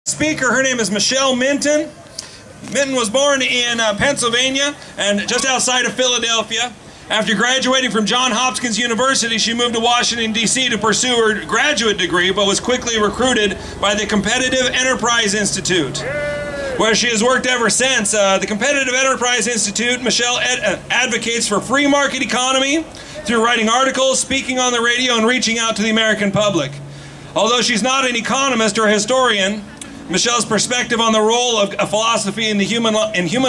Speaker, her name is Michelle Minton. Minton was born in Pennsylvania and just outside of Philadelphia. After graduating from Johns Hopkins University, she moved to Washington, D.C. to pursue her graduate degree, but was quickly recruited by the Competitive Enterprise Institute, where she has worked ever since. The Competitive Enterprise Institute, Michelle advocates for free market economy through writing articles, speaking on the radio, and reaching out to the American public. Although she's not an economist or a historian, Michelle's perspective on the role of philosophy in human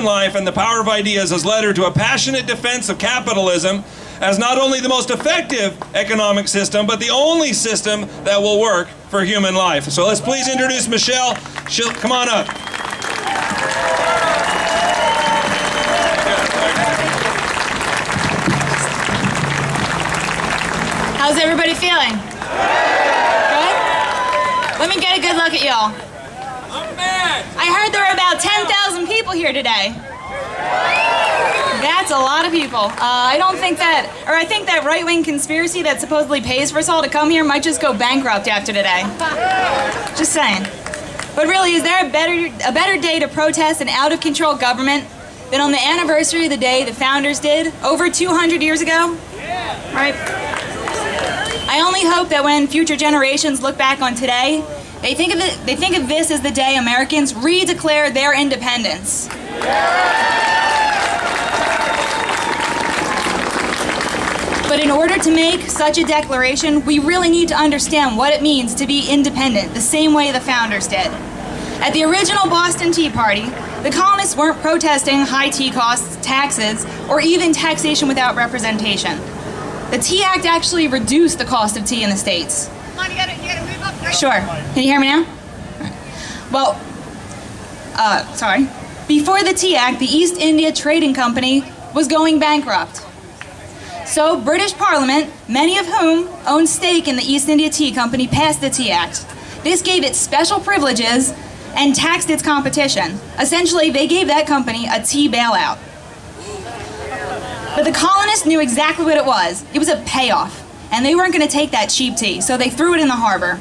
life and the power of ideas has led her to a passionate defense of capitalism as not only the most effective economic system, but the only system that will work for human life. So let's please introduce Michelle. Come on up. How's everybody feeling? Good? Let me get a good look at y'all. I heard there were about 10,000 people here today. That's a lot of people. I think that right-wing conspiracy that supposedly pays for us all to come here might just go bankrupt after today. Just saying. But really, is there a better day to protest an out-of-control government than on the anniversary of the day the founders did over 200 years ago? Right? I only hope that when future generations look back on today, they think of this as the day Americans redeclare their independence. But in order to make such a declaration, we really need to understand what it means to be independent, the same way the founders did. At the original Boston Tea Party, the colonists weren't protesting high tea costs, taxes, or even taxation without representation. The Tea Act actually reduced the cost of tea in the states. Come on, you gotta move up there. Sure. Can you hear me now? Well, sorry. Before the Tea Act, the East India Trading Company was going bankrupt. So British Parliament, many of whom owned stake in the East India Tea Company, passed the Tea Act. This gave it special privileges and taxed its competition. Essentially, they gave that company a tea bailout. But the colonists knew exactly what it was. It was a payoff. And they weren't going to take that cheap tea, so they threw it in the harbor.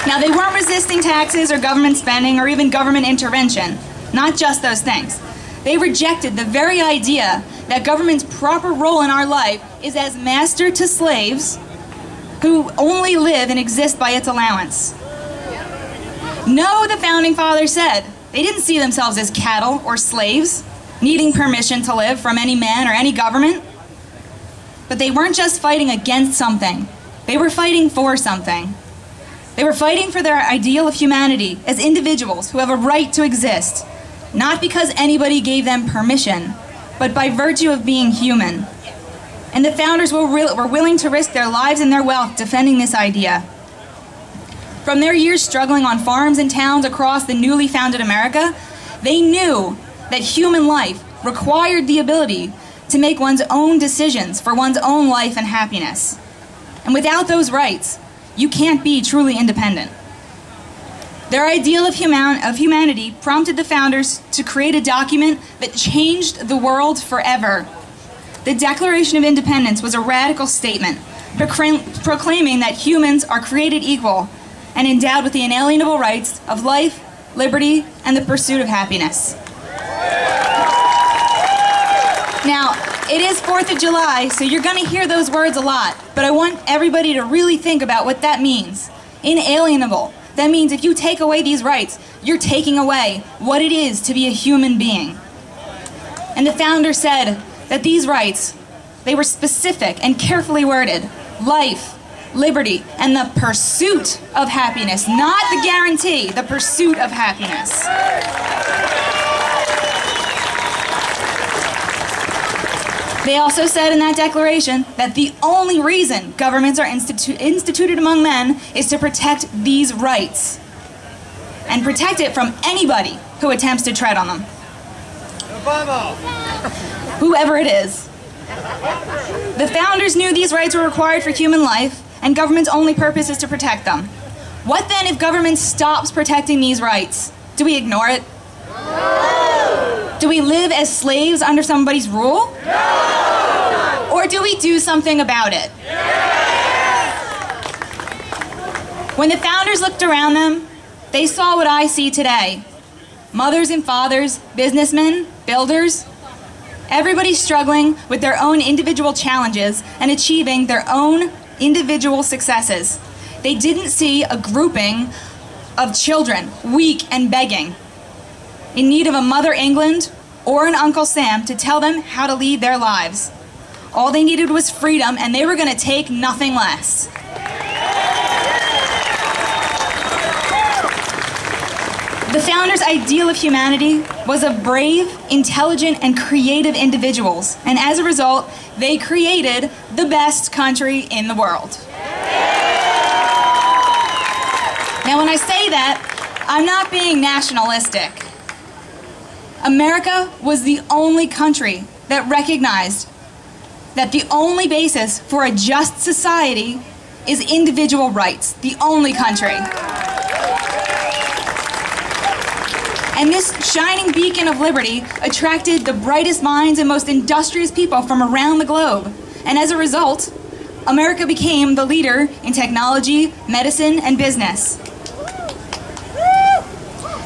Now, they weren't resisting taxes or government spending or even government intervention. Not just those things. They rejected the very idea that government's proper role in our life is as master to slaves who only live and exist by its allowance. No, the Founding Fathers said. They didn't see themselves as cattle or slaves, needing permission to live from any man or any government. But they weren't just fighting against something. They were fighting for something. They were fighting for their ideal of humanity as individuals who have a right to exist, not because anybody gave them permission, but by virtue of being human. And the founders were willing to risk their lives and their wealth defending this idea. From their years struggling on farms and towns across the newly founded America, they knew that human life required the ability to make one's own decisions for one's own life and happiness. And without those rights, you can't be truly independent. Their ideal of humanity prompted the founders to create a document that changed the world forever. The Declaration of Independence was a radical statement proclaiming that humans are created equal and endowed with the inalienable rights of life, liberty, and the pursuit of happiness. Now, it is 4th of July, so you're going to hear those words a lot, but I want everybody to really think about what that means. Inalienable. That means if you take away these rights, you're taking away what it is to be a human being. And the founders said that these rights, they were specific and carefully worded. Life, liberty, and the pursuit of happiness. Not the guarantee, the pursuit of happiness. They also said in that declaration that the only reason governments are instituted among men is to protect these rights. And protect it from anybody who attempts to tread on them. Whoever it is. The founders knew these rights were required for human life, and government's only purpose is to protect them. What then if government stops protecting these rights? Do we ignore it? No! Do we live as slaves under somebody's rule? No! Or do we do something about it? Yes! When the founders looked around them, they saw what I see today. Mothers and fathers, businessmen, builders, everybody struggling with their own individual challenges and achieving their own individual successes. They didn't see a grouping of children, weak and begging, in need of a Mother England or an Uncle Sam to tell them how to lead their lives. All they needed was freedom, and they were going to take nothing less. The founders' ideal of humanity was of brave, intelligent, and creative individuals, and as a result, they created the best country in the world. Now, when I say that, I'm not being nationalistic. America was the only country that recognized that the only basis for a just society is individual rights. The only country. And this shining beacon of liberty attracted the brightest minds and most industrious people from around the globe. And as a result, America became the leader in technology, medicine, and business.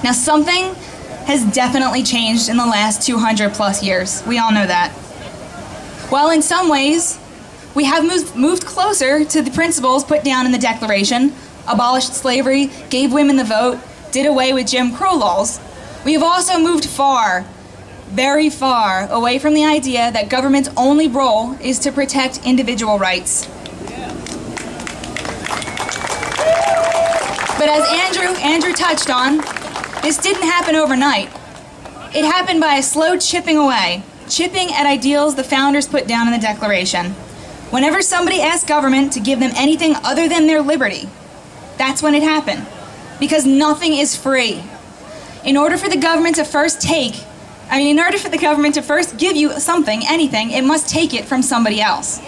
Now, something has definitely changed in the last 200 plus years. We all know that. While in some ways, we have moved closer to the principles put down in the Declaration, abolished slavery, gave women the vote, did away with Jim Crow laws, we have also moved far, very far, away from the idea that government's only role is to protect individual rights. But as Andrew touched on, this didn't happen overnight. It happened by a slow chipping away, chipping at ideals the founders put down in the Declaration. Whenever somebody asked government to give them anything other than their liberty, that's when it happened. Because nothing is free. In order for the government to first give you something, anything, it must take it from somebody else.